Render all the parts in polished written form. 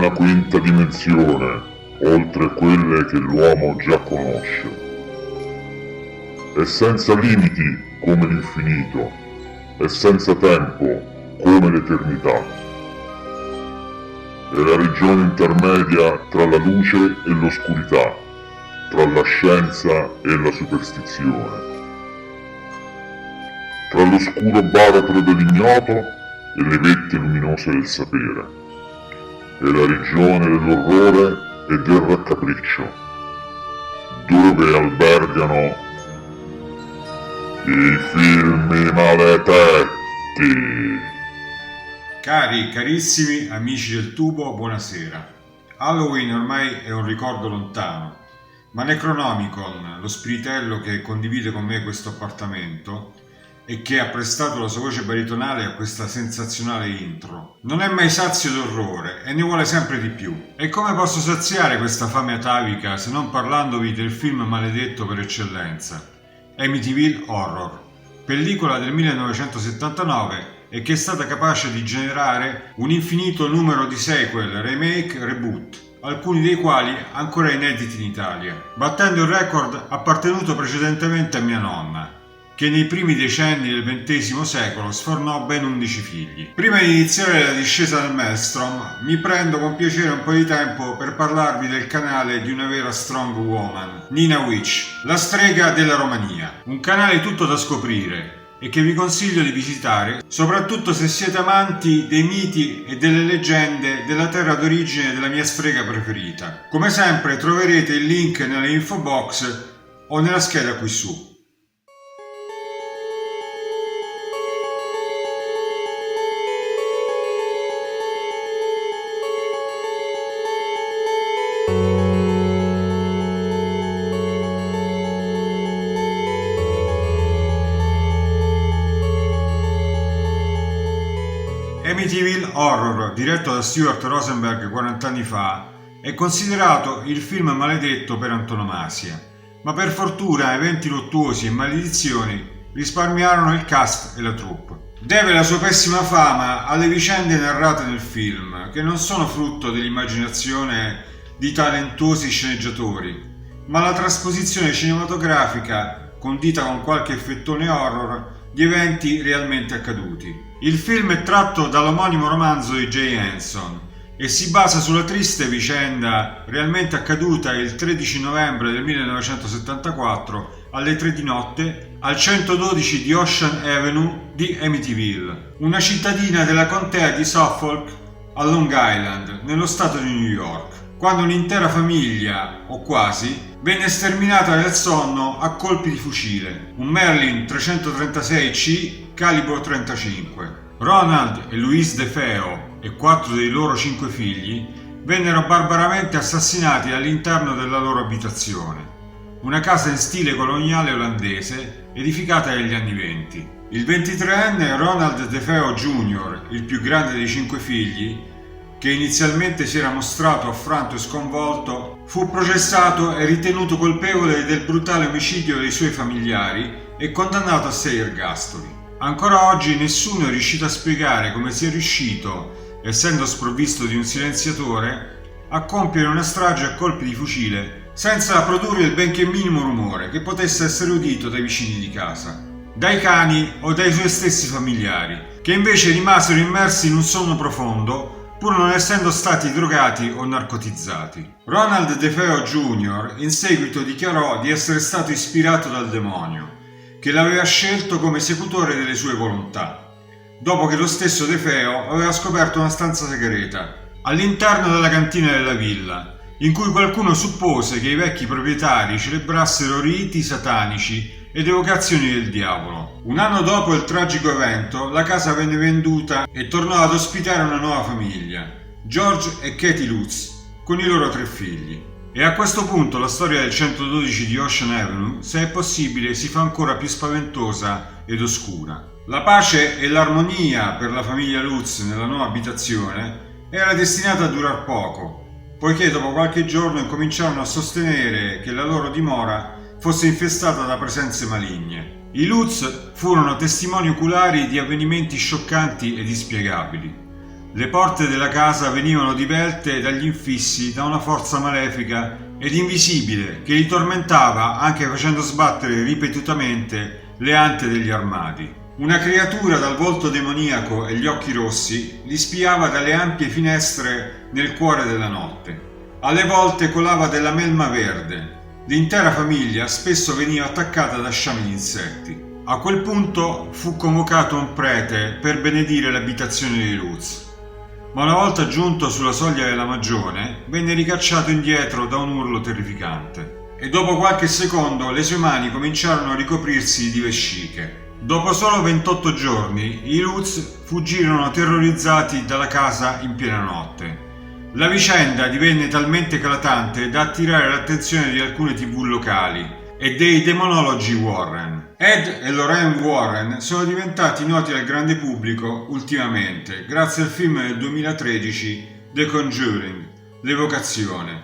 una quinta dimensione, oltre quelle che l'uomo già conosce. È senza limiti come l'infinito, è senza tempo come l'eternità. È la regione intermedia tra la luce e l'oscurità, tra la scienza e la superstizione, tra l'oscuro baratro dell'ignoto e le vette luminose del sapere. È la regione dell'orrore e del raccapriccio, dove albergano i film maledetti. Carissimi amici del tubo, buonasera. Halloween ormai è un ricordo lontano, ma Necronomicon, lo spiritello che condivide con me questo appartamento e che ha prestato la sua voce baritonale a questa sensazionale intro, non è mai sazio d'orrore e ne vuole sempre di più. E come posso saziare questa fame atavica se non parlandovi del film maledetto per eccellenza, Amityville Horror, pellicola del 1979 e che è stata capace di generare un infinito numero di sequel, remake, reboot, alcuni dei quali ancora inediti in Italia, battendo il record appartenuto precedentemente a mia nonna, che nei primi decenni del XX secolo sfornò ben 11 figli. Prima di iniziare la discesa del Maelstrom, mi prendo con piacere un po' di tempo per parlarvi del canale di una vera strong woman, Nina Witch, la strega della Romania. Un canale tutto da scoprire e che vi consiglio di visitare, soprattutto se siete amanti dei miti e delle leggende della terra d'origine della mia strega preferita. Come sempre troverete il link nella info box o nella scheda qui su. Amityville Horror, diretto da Stuart Rosenberg 40 anni fa, è considerato il film maledetto per antonomasia, ma per fortuna eventi luttuosi e maledizioni risparmiarono il cast e la troupe. Deve la sua pessima fama alle vicende narrate nel film, che non sono frutto dell'immaginazione di talentuosi sceneggiatori, ma alla trasposizione cinematografica, condita con qualche effettone horror, di eventi realmente accaduti. Il film è tratto dall'omonimo romanzo di Jay Anson e si basa sulla triste vicenda realmente accaduta il 13 novembre del 1974 alle 3 di notte al 112 di Ocean Avenue di Amityville, una cittadina della contea di Suffolk a Long Island, nello stato di New York, quando un'intera famiglia, o quasi, venne sterminata nel sonno a colpi di fucile, un Merlin 336C calibro 35. Ronald e Louise DeFeo e 4 dei loro 5 figli vennero barbaramente assassinati all'interno della loro abitazione, una casa in stile coloniale olandese edificata negli anni 20. Il 23enne Ronald DeFeo Jr., il più grande dei 5 figli, che inizialmente si era mostrato affranto e sconvolto, fu processato e ritenuto colpevole del brutale omicidio dei suoi familiari e condannato a 6 ergastoli. Ancora oggi nessuno è riuscito a spiegare come sia riuscito, essendo sprovvisto di un silenziatore, a compiere una strage a colpi di fucile senza produrre il benché minimo rumore che potesse essere udito dai vicini di casa, dai cani o dai suoi stessi familiari, che invece rimasero immersi in un sonno profondo pur non essendo stati drogati o narcotizzati. Ronald DeFeo Jr. in seguito dichiarò di essere stato ispirato dal demonio, che l'aveva scelto come esecutore delle sue volontà, dopo che lo stesso DeFeo aveva scoperto una stanza segreta all'interno della cantina della villa, in cui qualcuno suppose che i vecchi proprietari celebrassero riti satanici ed evocazioni del diavolo. Un anno dopo il tragico evento, la casa venne venduta e tornò ad ospitare una nuova famiglia, George e Katie Lutz, con i loro 3 figli. E a questo punto la storia del 112 di Ocean Avenue, se è possibile, si fa ancora più spaventosa ed oscura. La pace e l'armonia per la famiglia Lutz nella nuova abitazione era destinata a durar poco, poiché dopo qualche giorno incominciarono a sostenere che la loro dimora fosse infestata da presenze maligne. I Lutz furono testimoni oculari di avvenimenti scioccanti ed inspiegabili. Le porte della casa venivano divelte dagli infissi da una forza malefica ed invisibile che li tormentava anche facendo sbattere ripetutamente le ante degli armadi. Una creatura dal volto demoniaco e gli occhi rossi li spiava dalle ampie finestre nel cuore della notte. Alle volte colava della melma verde. L'intera famiglia spesso veniva attaccata da sciami di insetti. A quel punto fu convocato un prete per benedire l'abitazione di Luz. Ma una volta giunto sulla soglia della magione, venne ricacciato indietro da un urlo terrificante. E dopo qualche secondo le sue mani cominciarono a ricoprirsi di vesciche. Dopo solo 28 giorni, i Lutz fuggirono terrorizzati dalla casa in piena notte. La vicenda divenne talmente eclatante da attirare l'attenzione di alcune TV locali e dei demonologi Warren. Ed e Lorraine Warren sono diventati noti al grande pubblico ultimamente grazie al film del 2013 The Conjuring, L'Evocazione,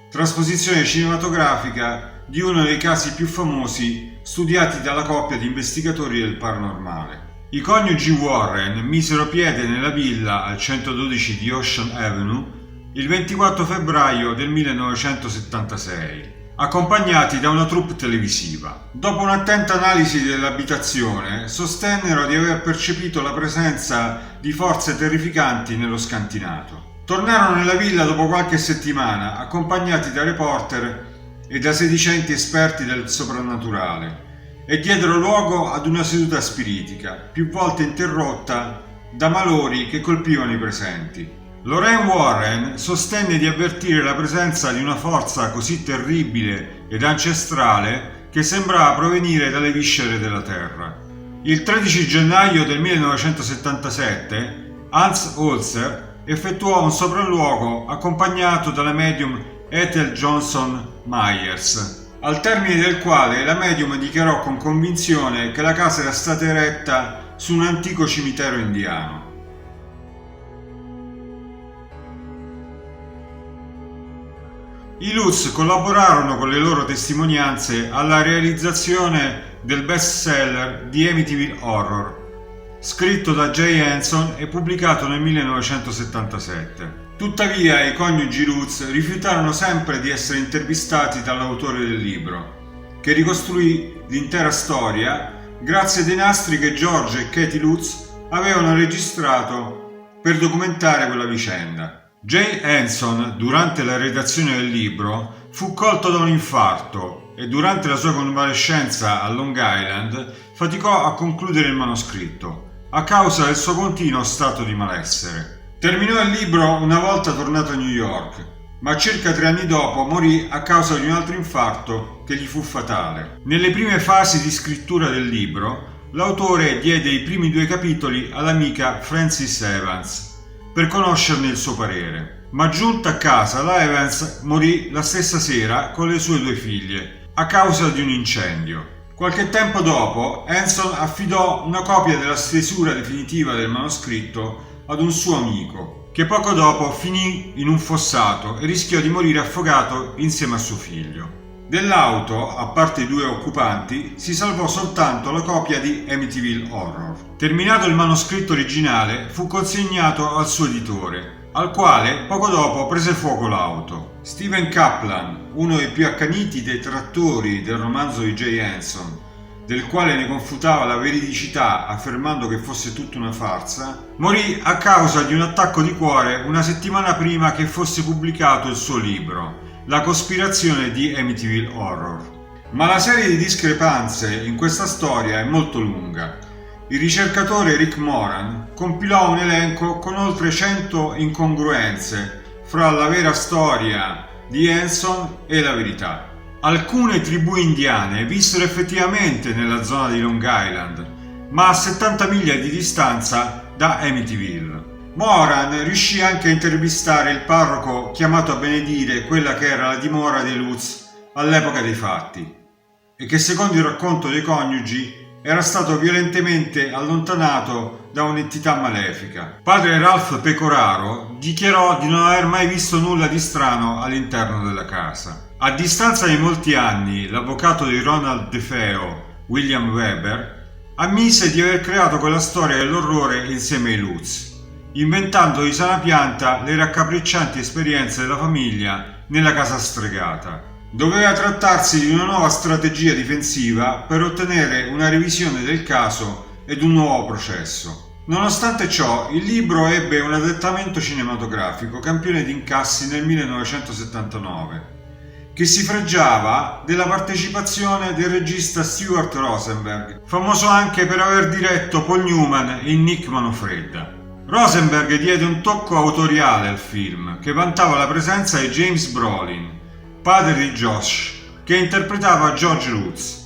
trasposizione cinematografica di uno dei casi più famosi studiati dalla coppia di investigatori del paranormale. I coniugi Warren misero piede nella villa al 112 di Ocean Avenue il 24 febbraio del 1976. Accompagnati da una troupe televisiva. Dopo un'attenta analisi dell'abitazione, sostennero di aver percepito la presenza di forze terrificanti nello scantinato. Tornarono nella villa dopo qualche settimana, accompagnati da reporter e da sedicenti esperti del soprannaturale, e diedero luogo ad una seduta spiritica, più volte interrotta da malori che colpivano i presenti. Lorraine Warren sostenne di avvertire la presenza di una forza così terribile ed ancestrale che sembrava provenire dalle viscere della terra. Il 13 gennaio del 1977 Hans Holzer effettuò un sopralluogo accompagnato dalla medium Ethel Johnson Myers, al termine del quale la medium dichiarò con convinzione che la casa era stata eretta su un antico cimitero indiano. I Lutz collaborarono con le loro testimonianze alla realizzazione del bestseller The Amityville Horror, scritto da Jay Henson e pubblicato nel 1977. Tuttavia i coniugi Lutz rifiutarono sempre di essere intervistati dall'autore del libro, che ricostruì l'intera storia grazie ai nastri che George e Katie Lutz avevano registrato per documentare quella vicenda. Jay Henson, durante la redazione del libro, fu colto da un infarto e durante la sua convalescenza a Long Island faticò a concludere il manoscritto, a causa del suo continuo stato di malessere. Terminò il libro una volta tornato a New York, ma circa 3 anni dopo morì a causa di un altro infarto che gli fu fatale. Nelle prime fasi di scrittura del libro, l'autore diede i primi 2 capitoli all'amica Frances Evans per conoscerne il suo parere, ma giunta a casa la Evans morì la stessa sera con le sue 2 figlie a causa di un incendio. Qualche tempo dopo Henson affidò una copia della stesura definitiva del manoscritto ad un suo amico, che poco dopo finì in un fossato e rischiò di morire affogato insieme a suo figlio. Dell'auto, a parte i 2 occupanti, si salvò soltanto la copia di Amityville Horror. Terminato il manoscritto originale, fu consegnato al suo editore, al quale poco dopo prese fuoco l'auto. Steven Kaplan, uno dei più accaniti detrattori del romanzo di Jay Henson, del quale ne confutava la veridicità affermando che fosse tutta una farsa, morì a causa di un attacco di cuore una settimana prima che fosse pubblicato il suo libro, La cospirazione di Amityville Horror. Ma la serie di discrepanze in questa storia è molto lunga. Il ricercatore Rick Moran compilò un elenco con oltre 100 incongruenze fra la vera storia di Henson e la verità. Alcune tribù indiane vissero effettivamente nella zona di Long Island, ma a 70 miglia di distanza da Amityville. Moran riuscì anche a intervistare il parroco chiamato a benedire quella che era la dimora dei Lutz all'epoca dei fatti e che, secondo il racconto dei coniugi, era stato violentemente allontanato da un'entità malefica. Padre Ralph Pecoraro dichiarò di non aver mai visto nulla di strano all'interno della casa. A distanza di molti anni, l'avvocato di Ronald DeFeo, William Weber, ammise di aver creato quella storia dell'orrore insieme ai Lutz. inventando di sana pianta le raccapriccianti esperienze della famiglia nella casa stregata. Doveva trattarsi di una nuova strategia difensiva per ottenere una revisione del caso ed un nuovo processo. Nonostante ciò, il libro ebbe un adattamento cinematografico campione di incassi nel 1979, che si fregiava della partecipazione del regista Stuart Rosenberg, famoso anche per aver diretto Paul Newman in Nick Manfredda. Rosenberg diede un tocco autoriale al film, che vantava la presenza di James Brolin, padre di Josh, che interpretava George Lutz,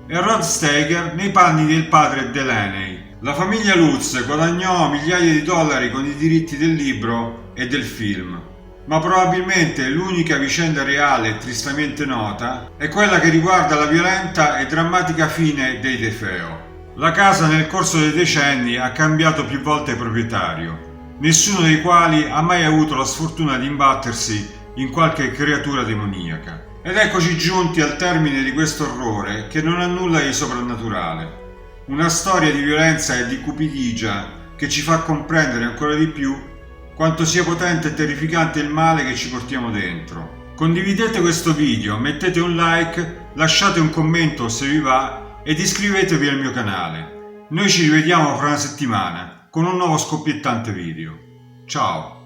e Rod Steiger nei panni del padre Delaney. La famiglia Lutz guadagnò migliaia di dollari con i diritti del libro e del film, ma probabilmente l'unica vicenda reale e tristemente nota è quella che riguarda la violenta e drammatica fine dei DeFeo. La casa nel corso dei decenni ha cambiato più volte proprietario, nessuno dei quali ha mai avuto la sfortuna di imbattersi in qualche creatura demoniaca. Ed eccoci giunti al termine di questo orrore che non ha nulla di soprannaturale. Una storia di violenza e di cupidigia che ci fa comprendere ancora di più quanto sia potente e terrificante il male che ci portiamo dentro. Condividete questo video, mettete un like, lasciate un commento se vi va ed iscrivetevi al mio canale. Noi ci rivediamo fra una settimana con un nuovo scoppiettante video. Ciao!